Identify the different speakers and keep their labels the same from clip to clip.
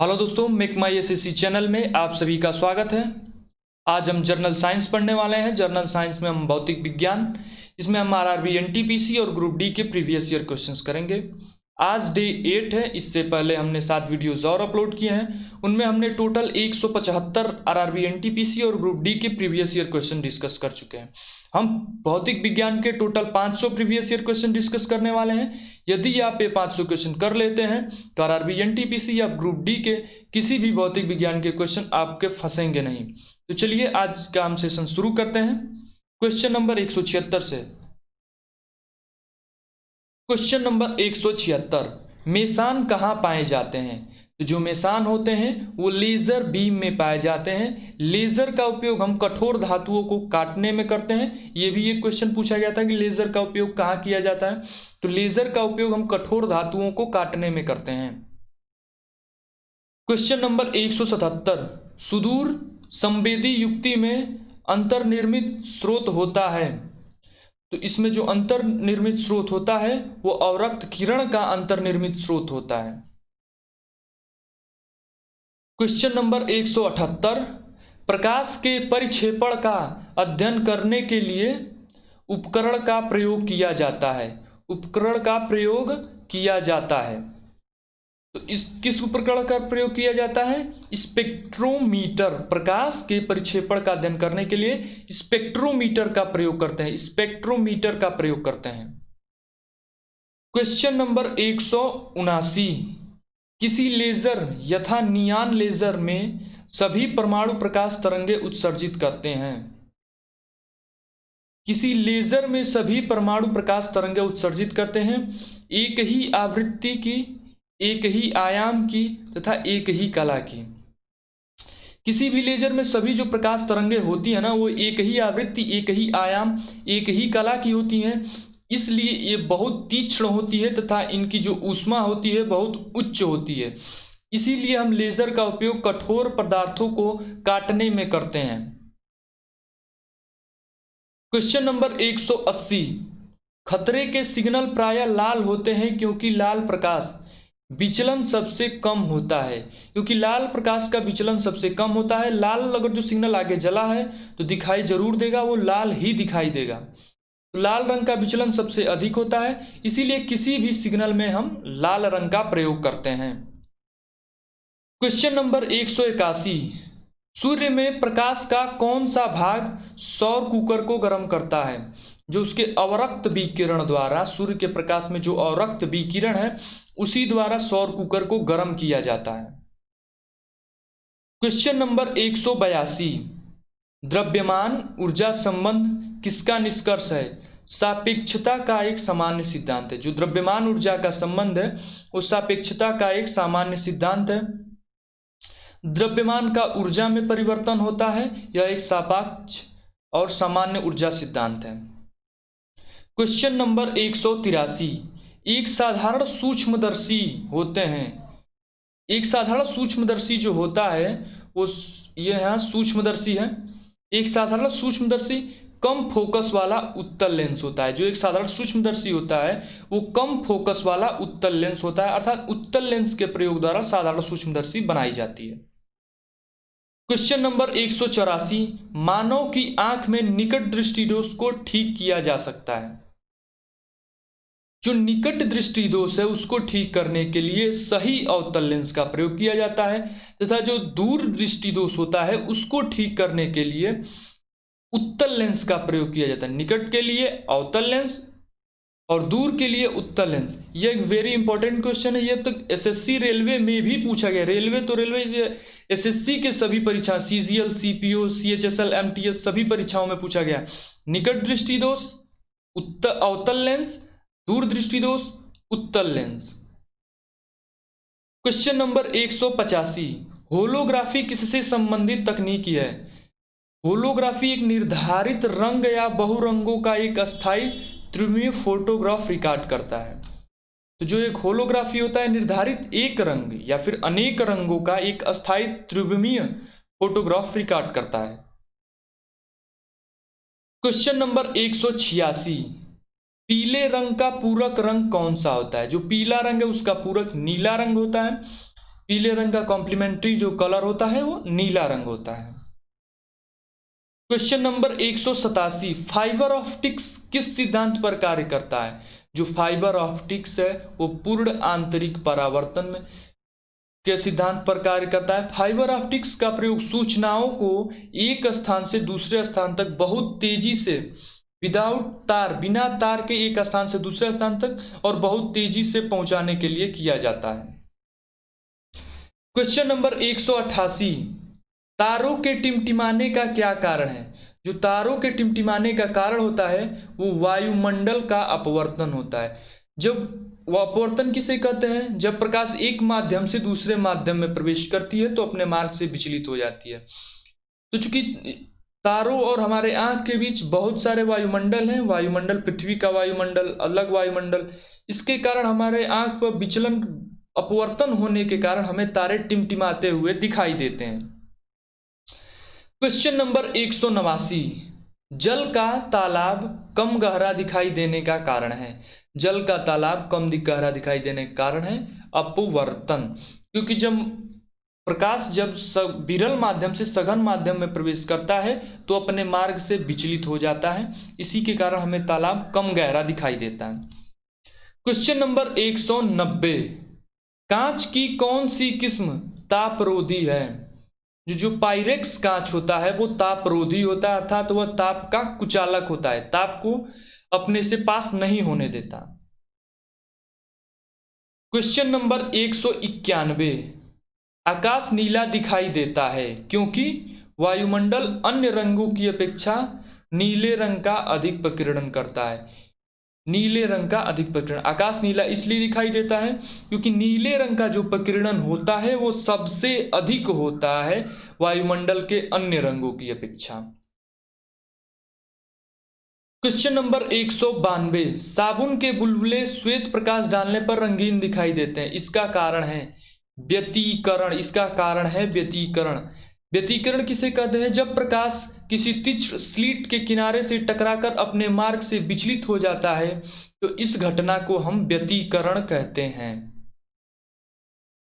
Speaker 1: Hello दोस्तों, make माई SSC channel में आप सभी का स्वागत है। आज हम जर्नल साइंस पढ़ने वाले हैं। जर्नल साइंस में हम भौतिक विज्ञान, इसमें हम आरआरबी एनटीपीसी और ग्रुप डी के प्रीवियस ईयर क्वेश्चंस करेंगे। आज डे 8 है। इससे पहले हमने 7 वीडियोस और अपलोड किए हैं, उनमें हमने टोटल 175 आरआरबी एनटीपीसी और ग्रुप डी के प्रीवियस ईयर क्वेश्चन डिस्कस कर चुके हैं। हम भौतिक विज्ञान के total 500 previous year question discuss करने वाले हैं। यदि आप ये 500 क्वेश्चन कर लेते हैं तो आरआरबी एनटीपीसी या ग्रुप डी के किसी भी भौतिक विज्ञान के क्वेश्चन आपके फंसेंगे नहीं। तो चलिए आज का हम सेशन शुरू करते हैं क्वेश्चन नंबर 176 से। क्वेश्चन नंबर 176, मेसान कहाँ पाए जाते हैं? तो जो मेसान होते हैं वो लेजर बीम में पाए जाते हैं। लेजर का उपयोग हम कठोर धातुओं को काटने में करते हैं। ये भी एक क्वेश्चन पूछा गया था कि लेजर का उपयोग कहाँ किया जाता है। तो लेजर का उपयोग हम कठोर धातुओं को काटने में करते हैं। क्वेश्चन नंबर 177, सुदूर संवेदी युक्ति में अंतर्निर्मित स्रोत होता है। तो इसमें जो अंतर्निर्मित स्रोत होता है वो अवरक्त किरण का अंतर्निर्मित स्रोत होता है। क्वेश्चन नंबर 178, प्रकाश के परिक्षेपण का अध्ययन करने के लिए उपकरण का प्रयोग किया जाता है। उपकरण का प्रयोग किया जाता है। तो इस किस उपकरण का प्रयोग किया जाता है? स्पेक्ट्रोमीटर। प्रकाश के परिक्षेपण का अध्ययन करने के लिए स्पेक्ट्रोमीटर का प्रयोग करते हैं। स्पेक्ट्रोमीटर का प्रयोग करते हैं। क्वेश्चन नंबर 179, किसी लेजर यथा नियान लेजर में सभी परमाणु प्रकाश तरंगे उत्सर्जित करते हैं। किसी लेजर में सभी परमाणु प्रकाश तरंगे उत्सर्जित करते हैं, एक ही आवृत्ति की, एक ही आयाम की तथा एक ही कला की। किसी भी लेजर में सभी जो प्रकाश तरंगे होती है ना, वो एक ही आवृत्ति, एक ही आयाम, एक ही कला की होती हैं। इसलिए ये बहुत तीक्ष्ण होती है तथा इनकी जो ऊष्मा होती है बहुत उच्च होती है। इसीलिए हम लेजर का उपयोग कठोर पदार्थों को काटने में करते हैं। क्वेश्चन नंबर 180, खतरे के सिग्नल प्रायः लाल होते हैं क्योंकि लाल प्रकाश विचलन सबसे कम होता है। क्योंकि लाल प्रकाश का विचलन सबसे कम होता है। लाल अगर जो सिग्नल आगे जला है तो दिखाई जरूर देगा, वो लाल ही दिखाई देगा। तो लाल रंग का विचलन सबसे अधिक होता है, इसीलिए किसी भी सिग्नल में हम लाल रंग का प्रयोग करते हैं। क्वेश्चन नंबर 181, सूर्य में प्रकाश का कौन सा भाग सौर कुकर को गर्म करता है? जो उसके अवरक्त विकिरण द्वारा, सूर्य के प्रकाश में जो अवरक्त विकिरण है उसी द्वारा सौर कुकर को गर्म किया जाता है। क्वेश्चन नंबर 182, द्रव्यमान ऊर्जा संबंध किसका निष्कर्ष है? सापेक्षता का एक सामान्य सिद्धांत है। जो द्रव्यमान ऊर्जा का संबंध है वो सापेक्षता का एक सामान्य सिद्धांत है। द्रव्यमान का ऊर्जा में परिवर्तन होता है, यह एक सापेक्ष और सामान्य ऊर्जा सिद्धांत है। क्वेश्चन नंबर 183, एक साधारण सूक्ष्मदर्शी होते हैं। एक साधारण सूक्ष्मदर्शी जो होता है वो ये यहाँ सूक्ष्मदर्शी है। एक साधारण सूक्ष्मदर्शी कम फोकस वाला उत्तल लेंस होता है। जो एक साधारण सूक्ष्मदर्शी होता है वो कम फोकस वाला उत्तल लेंस होता है, अर्थात उत्तल लेंस के प्रयोग द्वारा साधारण सूक्ष्मदर्शी बनाई जाती है। क्वेश्चन नंबर 184, मानव की आंख में निकट दृष्टि दोष को ठीक किया जा सकता है। जो निकट दृष्टि दोष है उसको ठीक करने के लिए सही अवतल लेंस का प्रयोग किया जाता है, तथा जो दूर दृष्टि दोष होता है उसको ठीक करने के लिए उत्तल लेंस का प्रयोग किया जाता है। निकट के लिए अवतल लेंस और दूर के लिए उत्तल लेंस। ये एक वेरी इंपॉर्टेंट क्वेश्चन है। ये अब तक एसएससी रेलवे में भी पूछा गया। रेलवे एसएससी के सभी परीक्षा, सीजीएल, सीपीओ, सीएचएसएल, एमटीएस सभी परीक्षाओं में पूछा गया। निकट दृष्टि दोष अवतल लेंस, दूर दृष्टि दोष उत्तल लेंस। क्वेश्चन नंबर 185, होलोग्राफी किससे संबंधित तकनीकी है? होलोग्राफी एक निर्धारित रंग या बहुरंगों का एक अस्थायी त्रिविमीय फोटोग्राफ रिकॉर्ड करता है। तो जो एक होलोग्राफी होता है निर्धारित एक रंग या फिर अनेक रंगों का एक अस्थायी त्रिविमीय फोटोग्राफ रिकॉर्ड करता है। क्वेश्चन नंबर 186, पीले रंग का पूरक रंग कौन सा होता है? जो पीला रंग है उसका पूरक नीला रंग होता है। पीले रंग का कॉम्प्लीमेंट्री जो कलर होता है वो नीला रंग होता है। क्वेश्चन नंबर 187, फाइबर ऑप्टिक्स किस सिद्धांत पर कार्य करता है? जो फाइबर ऑप्टिक्स है वो पूर्ण आंतरिक परावर्तन में के सिद्धांत पर कार्य करता है। फाइबर ऑप्टिक्स का प्रयोग सूचनाओं को एक स्थान से दूसरे स्थान तक बहुत तेजी से विदाउट तार, बिना तार के एक स्थान से दूसरे स्थान तक और बहुत तेजी से पहुंचाने के लिए किया जाता है। क्वेश्चन नंबर 188, तारों के टिमटिमाने का क्या कारण है? जो तारों के टिमटिमाने का कारण होता है वो वायुमंडल का अपवर्तन होता है। जब वो अपवर्तन किसे कहते हैं? जब प्रकाश एक माध्यम से दूसरे माध्यम में प्रवेश करती है तो अपने मार्ग से विचलित हो जाती है। तो चूंकि तारों और हमारे आंख के बीच बहुत सारे वायुमंडल हैं, वायुमंडल पृथ्वी का वायुमंडल, अलग वायुमंडल, इसके कारण हमारे आंख पर विचलन, अपवर्तन होने के कारण हमें तारे टिमटिमाते हुए दिखाई देते हैं। क्वेश्चन नंबर 189, जल का तालाब कम गहरा दिखाई देने का कारण है? जल का तालाब कम गहरा दिखाई देने का कारण है अपवर्तन, क्योंकि जब प्रकाश जब विरल माध्यम से सघन माध्यम में प्रवेश करता है तो अपने मार्ग से विचलित हो जाता है, इसी के कारण हमें तालाब कम गहरा दिखाई देता है। क्वेश्चन नंबर 190, कांच की कौन सी किस्म तापरोधी है? जो पाइरेक्स कांच होता है वो तापरोधी होता है, अर्थात वह ताप का कुचालक होता है, ताप को अपने से पास नहीं होने देता। क्वेश्चन नंबर 191, आकाश नीला दिखाई देता है क्योंकि वायुमंडल अन्य रंगों की अपेक्षा नीले रंग का अधिक प्रकीर्णन करता है। नीले रंग का अधिक प्रकीर्णन, आकाश नीला इसलिए दिखाई देता है क्योंकि नीले रंग का जो प्रकीर्णन होता है वो सबसे अधिक होता है वायुमंडल के अन्य रंगों की अपेक्षा। क्वेश्चन नंबर 192, साबुन के बुलबुले श्वेत प्रकाश डालने पर रंगीन दिखाई देते हैं, इसका कारण है व्यतिकरण। इसका कारण है व्यतिकरण। व्यतिकरण किसे कहते हैं? जब प्रकाश किसी तीक्ष्ण स्लिट के किनारे से टकराकर अपने मार्ग से विचलित हो जाता है तो इस घटना को हम व्यतिकरण कहते हैं।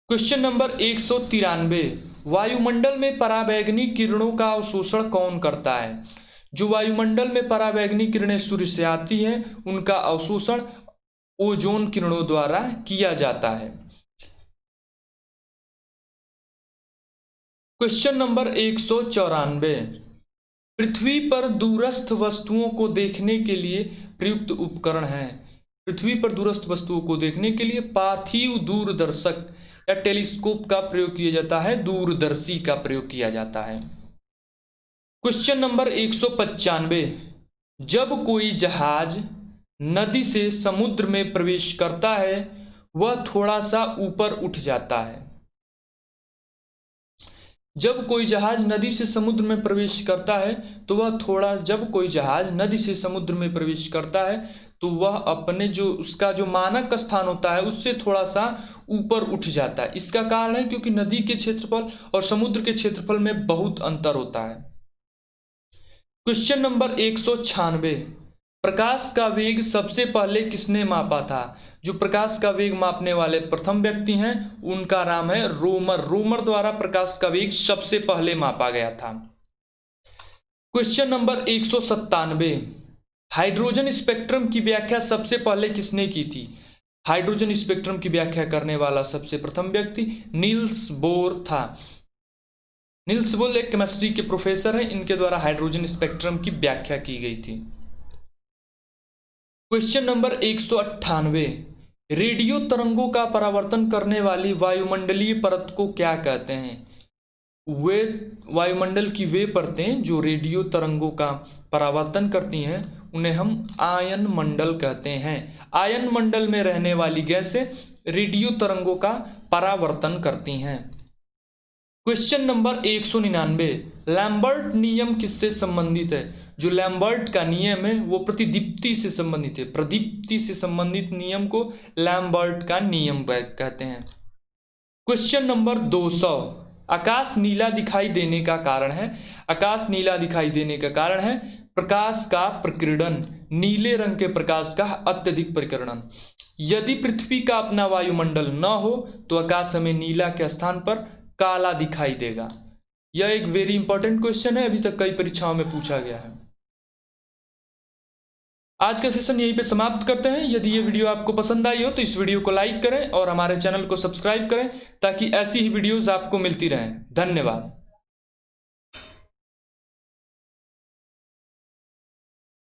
Speaker 1: क्वेश्चन नंबर 193, वायुमंडल में पराबैंगनी किरणों का अवशोषण कौन करता है? जो वायुमंडल में पराबैंगनी किरणें सूर्य से आती हैं उनका अवशोषण ओजोन किरणों द्वारा किया जाता है। क्वेश्चन नंबर 194, पृथ्वी पर दूरस्थ वस्तुओं को देखने के लिए प्रयुक्त उपकरण है? पृथ्वी पर दूरस्थ वस्तुओं को देखने के लिए पार्थिव दूरदर्शक या टेलीस्कोप का प्रयोग किया जाता है, दूरदर्शी का प्रयोग किया जाता है। क्वेश्चन नंबर 195, जब कोई जहाज नदी से समुद्र में प्रवेश करता है वह थोड़ा सा ऊपर उठ जाता है। जब कोई जहाज नदी से समुद्र में प्रवेश करता है तो वह थोड़ा, जब कोई जहाज नदी से समुद्र में प्रवेश करता है तो वह अपने जो उसका जो मानक स्थान होता है उससे थोड़ा सा ऊपर उठ जाता है। इसका कारण है क्योंकि नदी के क्षेत्रफल और समुद्र के क्षेत्रफल में बहुत अंतर होता है। क्वेश्चन नंबर 196, प्रकाश का वेग सबसे पहले किसने मापा था? जो प्रकाश का वेग मापने वाले प्रथम व्यक्ति हैं उनका नाम है रोमर। रोमर द्वारा प्रकाश का वेग सबसे पहले मापा गया था। क्वेश्चन नंबर 197, हाइड्रोजन स्पेक्ट्रम की व्याख्या सबसे पहले किसने की थी? हाइड्रोजन स्पेक्ट्रम की व्याख्या करने वाला सबसे प्रथम व्यक्ति नील्स बोर था। नील्स बोर एक केमिस्ट्री के प्रोफेसर हैं, इनके द्वारा हाइड्रोजन स्पेक्ट्रम की व्याख्या की गई थी। क्वेश्चन नंबर 198, रेडियो तरंगों का परावर्तन करने वाली वायुमंडलीय परत को क्या कहते हैं? वे वायुमंडल की वे परतें जो रेडियो तरंगों का परावर्तन करती हैं उन्हें हम आयन मंडल कहते हैं। आयन मंडल में रहने वाली गैसें रेडियो तरंगों का परावर्तन करती हैं। क्वेश्चन नंबर 199, लैम्बर्ट नियम किससे संबंधित है? जो लैम्बर्ट का नियम है वो प्रतिदीप्ति से संबंधित है। प्रदीप्ति से संबंधित नियम को लैम्बर्ट का नियम कहते हैं। क्वेश्चन नंबर 200, आकाश नीला दिखाई देने का कारण है? आकाश नीला दिखाई देने का कारण है प्रकाश का प्रकीर्णन, नीले रंग के प्रकाश का अत्यधिक प्रकीर्णन। यदि पृथ्वी का अपना वायुमंडल न हो तो आकाश हमें नीला के स्थान पर काला दिखाई देगा। यह एक वेरी इंपॉर्टेंट क्वेश्चन है, अभी तक कई परीक्षाओं में पूछा गया है। आज का सेशन यहीं पे समाप्त करते हैं। यदि ये वीडियो आपको पसंद आई हो तो इस वीडियो को लाइक करें और हमारे चैनल को सब्सक्राइब करें ताकि ऐसी ही वीडियोस आपको मिलती रहें। धन्यवाद।